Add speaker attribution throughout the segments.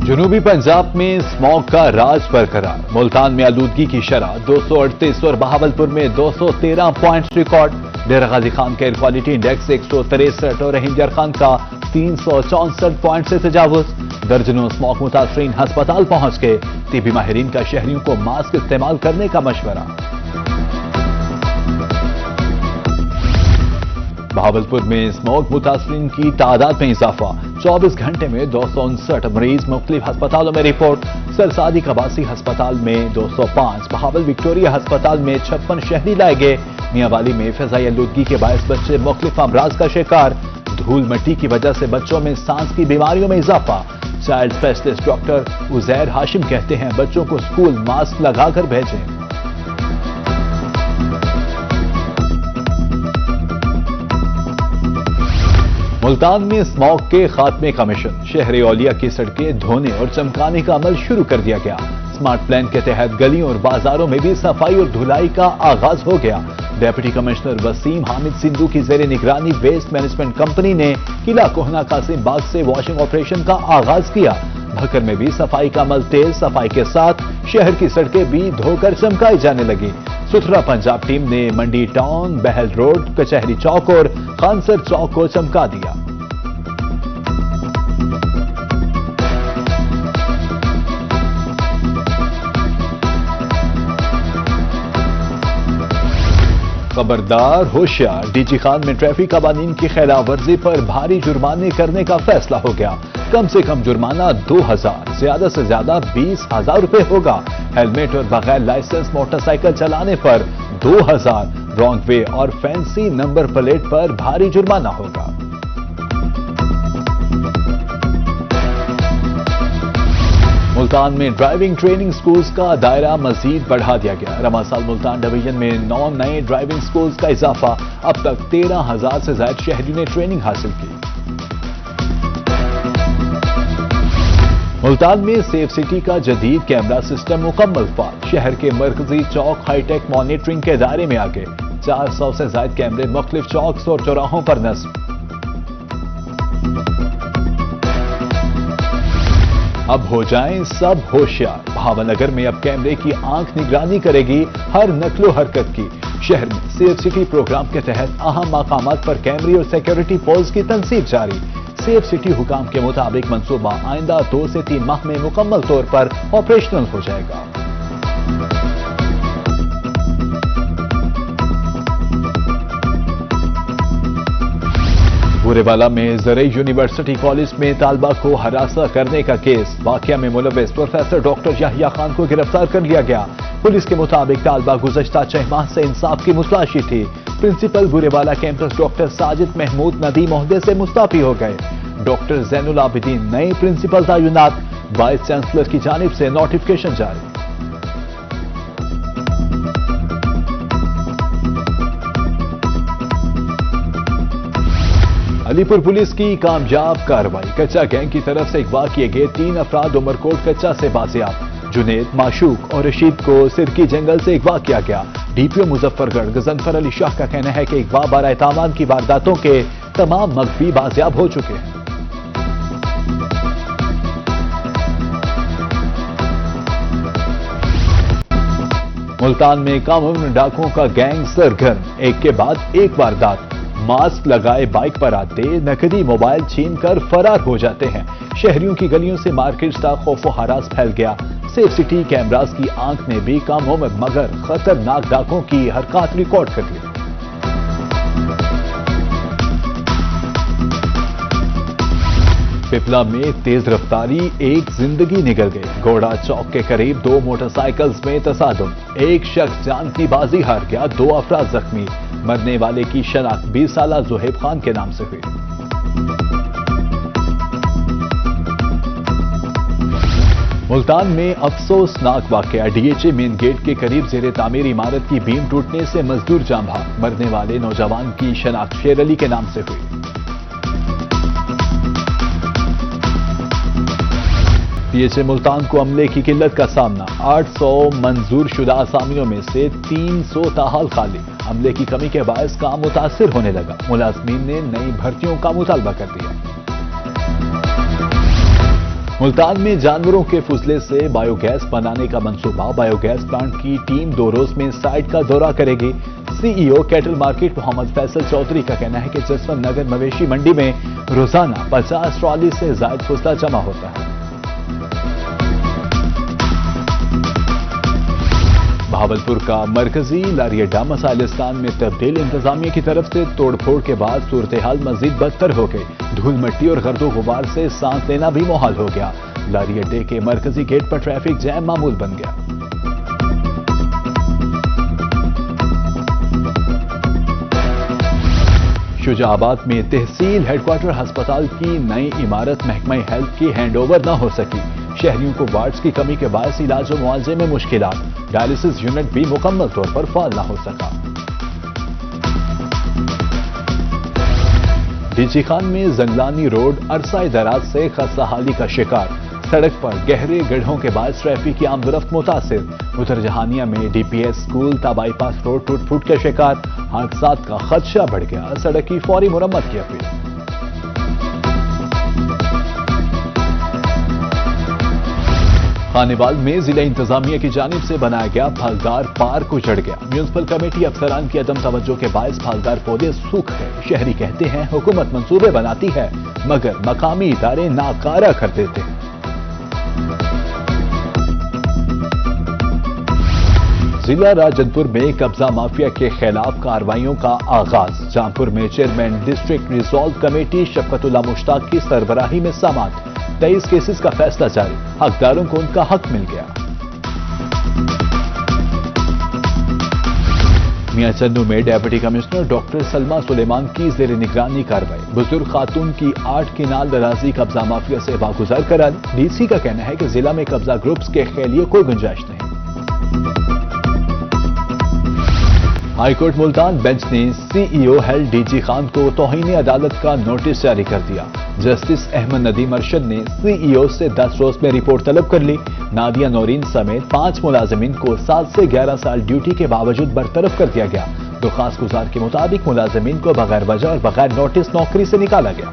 Speaker 1: جنوبی پنجاب میں اسموگ کا راج برقرار، ملتان میں آلودگی کی شرح 238 اور بہاولپور میں 213 پوائنٹس ریکارڈ۔ ڈیرہ غازی خان کا ایئر کوالٹی انڈیکس 163 اور رحیم یار خان کا 364 پوائنٹ سے تجاوز۔ درجنوں اسموگ متاثرین ہسپتال پہنچ گئے، طبی ماہرین کا شہریوں کو ماسک استعمال کرنے کا مشورہ۔ بہاولپور میں اسموگ متاثرین کی تعداد میں اضافہ، 24 گھنٹے میں 259 مریض مختلف ہسپتالوں میں رپورٹ۔ سرسادی قباسی ہسپتال میں 205، بہاول وکٹوریہ ہسپتال میں 56 شہری لائے گئے۔ میاں والی میں فضائی آلودگی کے باعث بچے مختلف امراض کا شکار، دھول مٹی کی وجہ سے بچوں میں سانس کی بیماریوں میں اضافہ۔ چائلڈ اسپیشلسٹ ڈاکٹر عزیر ہاشم کہتے ہیں بچوں کو اسکول ماسک لگا کر بھیجیں۔ ملتان میں اسموگ کے خاتمے کا مشن، شہر اولیا کی سڑکیں دھونے اور چمکانے کا عمل شروع کر دیا گیا۔ اسمارٹ پلان کے تحت گلیوں اور بازاروں میں بھی صفائی اور دھلائی کا آغاز ہو گیا۔ ڈپٹی کمشنر وسیم حامد سندھو کی زیر نگرانی ویسٹ مینجمنٹ کمپنی نے قلعہ کوہنا قاسم باغ سے واشنگ آپریشن کا آغاز کیا۔ بھکر میں بھی صفائی کا عمل تیز، صفائی کے ساتھ شہر کی سڑکیں بھی دھو کر چمکائی جانے لگی۔ ستھرا پنجاب ٹیم نے منڈی ٹاؤن، بہل روڈ، کچہری چوک اور خانسر چوک کو چمکا دیا۔ خبردار، ہوشیار، ڈی جی خان میں ٹریفک قوانین کی خلاف ورزی پر بھاری جرمانے کرنے کا فیصلہ ہو گیا۔ کم سے کم جرمانہ 2000، زیادہ سے زیادہ 20,000 روپے ہوگا۔ ہیلمٹ اور بغیر لائسنس موٹر سائیکل چلانے پر 2000، رانگ وے اور فینسی نمبر پلیٹ پر بھاری جرمانہ ہوگا۔ ملتان میں ڈرائیونگ ٹریننگ سکولز کا دائرہ مزید بڑھا دیا گیا۔ رواں سال ملتان ڈویژن میں 9 نئے ڈرائیونگ سکولز کا اضافہ، اب تک 13,000 سے زائد شہریوں نے ٹریننگ حاصل کی۔ ملتان میں سیف سٹی کا جدید کیمرہ سسٹم مکمل فعال، شہر کے مرکزی چوک ہائی ٹیک مانیٹرنگ کے دائرے میں آ گئے۔ 400 سے زائد کیمرے مختلف چوکس اور چوراہوں پر نصب۔ اب ہو جائیں سب ہوشیار، بھاون نگر میں اب کیمرے کی آنکھ نگرانی کرے گی ہر نقل و حرکت کی۔ شہر میں سیف سٹی پروگرام کے تحت اہم مقامات پر کیمرے اور سیکیورٹی پولز کی تنصیب جاری۔ سیف سٹی حکام کے مطابق منصوبہ آئندہ 2 سے 3 ماہ میں مکمل طور پر آپریشنل ہو جائے گا۔ بورے والا میں زرعی یونیورسٹی کالج میں طالبہ کو ہراساں کرنے کا کیس، واقعہ میں ملوث پروفیسر ڈاکٹر یحییٰ خان کو گرفتار کر لیا گیا۔ پولیس کے مطابق طالبہ گزشتہ 6 ماہ سے انصاف کی متلاشی تھی۔ پرنسپل بورے والا کیمپس ڈاکٹر ساجد محمود ندیم عہدے سے مستعفی ہو گئے۔ ڈاکٹر زین العابدین نئے پرنسپل تعینات، وائس چانسلر کی جانب سے نوٹیفکیشن جاری۔ علی پور پولیس کی کامیاب کارروائی، کچا گینگ کی طرف سے اغوا کیے گئے 3 افراد عمرکوٹ کچا سے بازیاب۔ جنید، معشوق اور رشید کو سرکی جنگل سے اغوا کیا گیا۔ ڈی پی او مظفر گڑھ غضنفر علی شاہ کا کہنا ہے کہ اغوا برائے تاوان کی وارداتوں کے تمام مخفی بازیاب ہو چکے ہیں۔ ملتان میں کم عمر ڈاکوؤں کا گینگ سرگرم، ایک کے بعد ایک واردات، ماسک لگائے بائک پر آتے، نقدی موبائل چھین کر فرار ہو جاتے ہیں۔ شہریوں کی گلیوں سے مارکیٹس تک خوف و ہراس پھیل گیا۔ سیف سٹی کیمراز کی آنکھ نے بھی کم عمر مگر خطرناک ڈاکوؤں کی حرکات ریکارڈ کر لی۔ پپلا میں تیز رفتاری، ایک زندگی نگل گئی۔ گوڑا چوک کے قریب 2 موٹر سائیکلز میں تصادم، ایک شخص جان کی بازی ہار گیا، 2 افراد زخمی۔ مرنے والے کی شناخت 20 سالہ زہیب خان کے نام سے ہوئی۔ ملتان میں افسوسناک واقعہ، D H A main gate کے قریب زیر تعمیر عمارت کی بیم ٹوٹنے سے مزدور جاں بحق، مرنے والے نوجوان کی شناخت شیر علی کے نام سے ہوئی۔ پی ایچ اے ملتان کو عملے کی قلت کا سامنا، 800 منظور شدہ اسامیوں میں سے 300 تاحال خالی۔ عملے کی کمی کے باعث کام متاثر ہونے لگا، ملازمین نے نئی بھرتیوں کا مطالبہ کر دیا۔ ملتان میں جانوروں کے فضلے سے بایو گیس بنانے کا منصوبہ، بایو گیس پلانٹ کی ٹیم 2 روز میں سائٹ کا دورہ کرے گی۔ سی ای او کیٹل مارکیٹ محمد فیصل چودھری کا کہنا ہے کہ جسونت نگر مویشی منڈی میں روزانہ 50 ٹرالی سے زائد فضلہ جمع ہوتا ہے۔ بہاولپور کا مرکزی لاری اڈا مسائلستان میں تبدیل، انتظامیہ کی طرف سے توڑ پھوڑ کے بعد صورتحال مزید بدتر ہو گئی۔ دھول مٹی اور گرد و غبار سے سانس لینا بھی محال ہو گیا۔ لاری اڈے کے مرکزی گیٹ پر ٹریفک جام معمول بن گیا۔ شجاع آباد میں تحصیل ہیڈ کوارٹر ہسپتال کی نئی عمارت محکمہ ہیلتھ کی ہینڈ اوور نہ ہو سکی۔ شہریوں کو وارڈز کی کمی کے باعث علاج و معالجے میں مشکلات، ڈائلسس یونٹ بھی مکمل طور پر فعال نہ ہو سکا۔ ڈی جی خان میں زنگلانی روڈ عرصہ دراز سے خستہ کا شکار، سڑک پر گہرے گڑھوں کے باعث ٹریفک کی آمد و رفت متاثر۔ ادھر جہانیہ میں ڈی پی ایس اسکول تا بائی پاس روڈ ٹوٹ پھوٹ کا شکار، حادثات کا خدشہ بڑھ گیا، سڑک کی فوری مرمت کی اپیل۔ خانیوال میں ضلع انتظامیہ کی جانب سے بنایا گیا پھلدار پارک اجڑ گیا۔ میونسپل کمیٹی افسران کی عدم توجہ کے باعث پھلدار پودے سوکھ گئے۔ شہری کہتے ہیں حکومت منصوبے بناتی ہے مگر مقامی ادارے ناکارہ کر دیتے ہیں۔ ضلع راجنپور میں قبضہ مافیا کے خلاف کارروائیوں کا آغاز۔ جامپور میں چیئرمین ڈسٹرکٹ ریزالو کمیٹی شفقت اللہ مشتاق کی سربراہی میں سماعت، 23 کیسز کا فیصلہ جاری، حقداروں کو ان کا حق مل گیا۔ میاں چنو میں ڈیپٹی کمشنر ڈاکٹر سلما سلیمان کی زیر نگرانی کارروائی، بزرگ خاتون کی 8 کنال اراضی قبضہ مافیا سے واگزار کرا دی۔ ڈی سی کا کہنا ہے کہ ضلع میں قبضہ گروپس کے خیلیے کوئی گنجائش نہیں۔ ہائی کورٹ ملتان بینچ نے C E O health D G Khan کو توہین عدالت کا نوٹس جاری کر دیا۔ جسٹس احمد ندیم ارشد نے سی ای او سے 10 روز میں رپورٹ طلب کر لی۔ نادیہ نورین سمیت 5 ملازمین کو 7 سے 11 سال ڈیوٹی کے باوجود برطرف کر دیا گیا۔ درخواست گزار کے مطابق ملازمین کو بغیر وجہ اور بغیر نوٹس نوکری سے نکالا گیا۔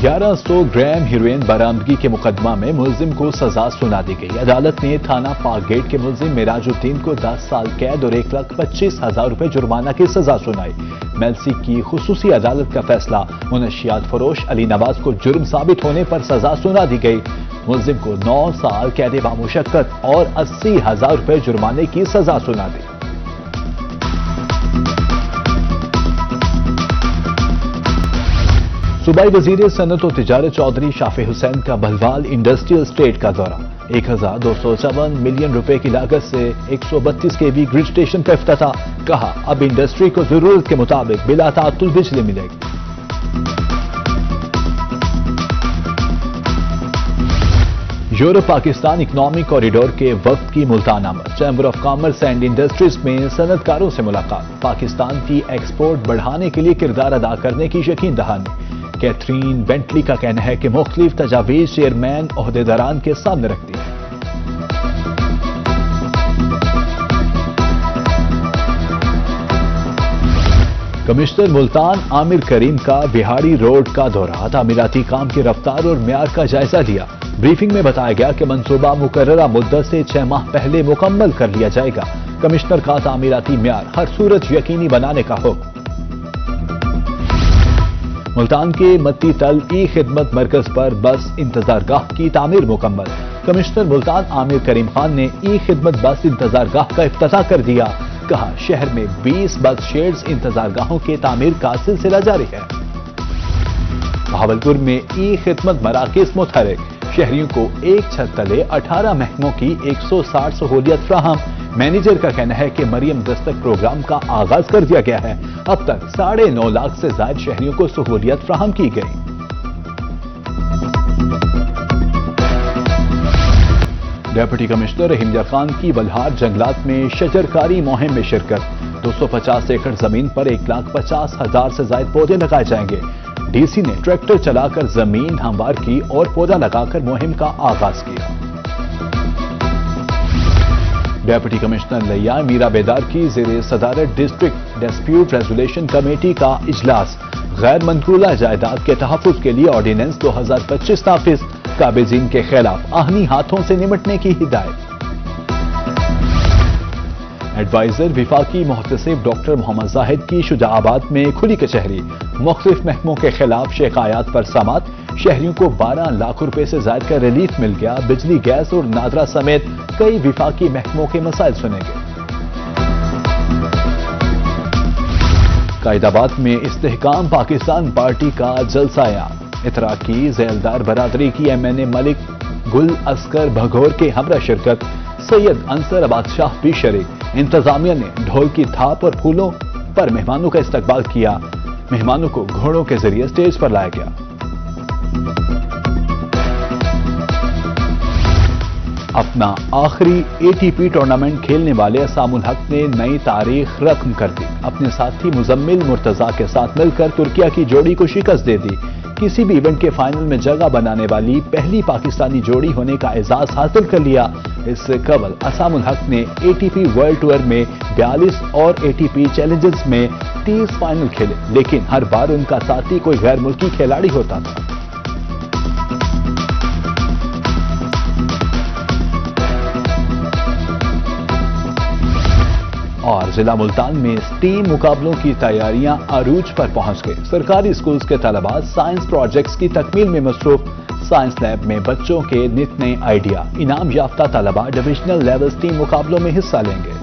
Speaker 1: $1100 گرام ہیروئن برآمدگی کے مقدمہ میں ملزم کو سزا سنا دی گئی۔ عدالت نے تھانہ پاک گیٹ کے ملزم معراج الدین کو 10 سال قید اور 1,25,000 روپے جرمانہ کی سزا سنائی۔ میلسی کی خصوصی عدالت کا فیصلہ، منشیات فروش علی نواز کو جرم ثابت ہونے پر سزا سنا دی گئی۔ ملزم کو 9 سال قید بامشقت اور 80,000 روپے جرمانے کی سزا سنا دی۔ صوبائی وزیر صنعت و تجارت چودھری شافع حسین کا بھلوال انڈسٹریل اسٹیٹ کا دورہ، 1,254 ملین روپے کی لاگت سے 132 کے وی گرڈ اسٹیشن کا افتتاح، کہا اب انڈسٹری کو ضرورت کے مطابق بلا تعطل بجلی ملے گی۔ یورپ پاکستان اکنامک کوریڈور کے وفد کی ملتان آمد، chamber of commerce and industries میں صنعت کاروں سے ملاقات، پاکستان کی ایکسپورٹ بڑھانے کے لیے کردار ادا کرنے کی یقین دہانی۔ کیتھرین بینٹلی کا کہنا ہے کہ مختلف تجاویز چیئرمین عہدیداران کے سامنے رکھتی ہیں۔ کمشنر ملتان عامر کریم کا بہاڑی روڈ کا دورہ، تعمیراتی کام کی رفتار اور معیار کا جائزہ لیا۔ بریفنگ میں بتایا گیا کہ منصوبہ مقررہ مدت سے 6 ماہ پہلے مکمل کر لیا جائے گا۔ کمشنر کا تعمیراتی معیار ہر صورت یقینی بنانے کا حکم۔ ملتان کے متی تل ای خدمت مرکز پر بس انتظار گاہ کی تعمیر مکمل، کمشنر ملتان عامر کریم خان نے ای خدمت بس انتظار گاہ کا افتتاح کر دیا، کہا شہر میں 20 بس شیڈز انتظار گاہوں کے تعمیر کا سلسلہ جاری ہے۔ بہاولپور میں ای خدمت مراکز متحرک، شہریوں کو ایک چھت تلے 18 محکموں کی 160 سہولیت فراہم۔ مینیجر کا کہنا ہے کہ مریم دستک پروگرام کا آغاز کر دیا گیا ہے، اب تک 9.5 لاکھ سے زائد شہریوں کو سہولیت فراہم کی گئی۔ ڈپٹی کمشنر رحیم خان کی بلہار جنگلات میں شجرکاری مہم میں شرکت، 250 ایکڑ زمین پر 1,50,000 سے زائد پودے لگائے جائیں گے۔ ڈی سی نے ٹریکٹر چلا کر زمین ہموار کی اور پودا لگا کر مہم کا آغاز کیا۔ ڈپٹی کمشنر لیا میرا بیدار کی زیر صدارت ڈسٹرکٹ ڈسپیوٹ ریزولیشن کمیٹی کا اجلاس، غیر منقولہ جائیداد کے تحفظ کے لیے آرڈیننس 2025 نافذ، قابضین کے خلاف آہنی ہاتھوں سے نمٹنے کی ہدایت۔ ایڈوائزر وفاقی محتسب ڈاکٹر محمد زاہد کی شجاع آباد میں کھلی کچہری، مختلف محکموں کے خلاف شکایات پر سماعت، شہریوں کو 12 لاکھ روپے سے زائد کا ریلیف مل گیا، بجلی گیس اور نادرا سمیت کئی وفاقی محکموں کے مسائل سنے گئے۔ قائد آباد میں استحکام پاکستان پارٹی کا جلسہ عام، اتراکی ذیلدار برادری کی MNA ملک گل اصغر بھگور کے ہمراہ شرکت، سید انصر آباد شاہ بھی شریک۔ انتظامیہ نے ڈھول کی تھاپ اور پھولوں پر مہمانوں کا استقبال کیا، مہمانوں کو گھوڑوں کے ذریعے سٹیج پر لایا گیا۔ اپنا آخری ATP ٹورنامنٹ کھیلنے والے اسام الحق نے نئی تاریخ رقم کر دی، اپنے ساتھی مزمل مرتضیٰ کے ساتھ مل کر ترکیہ کی جوڑی کو شکست دے دی، کسی بھی ایونٹ کے فائنل میں جگہ بنانے والی پہلی پاکستانی جوڑی ہونے کا اعزاز حاصل کر لیا۔ اس سے قبل اسام الحق نے ATP ورلڈ ٹور میں 42 اور ATP چیلنجز میں 30 فائنل کھیلے، لیکن ہر بار ان کا ساتھی کوئی غیر ملکی کھلاڑی ہوتا تھا۔ اور ضلع ملتان میں STEAM مقابلوں کی تیاریاں عروج پر پہنچ گئی، سرکاری اسکولز کے طلباء سائنس پروجیکٹس کی تکمیل میں مصروف، سائنس لیب میں بچوں کے نت نئے آئیڈیا، انعام یافتہ طلباء ڈویژنل لیول STEAM مقابلوں میں حصہ لیں گے۔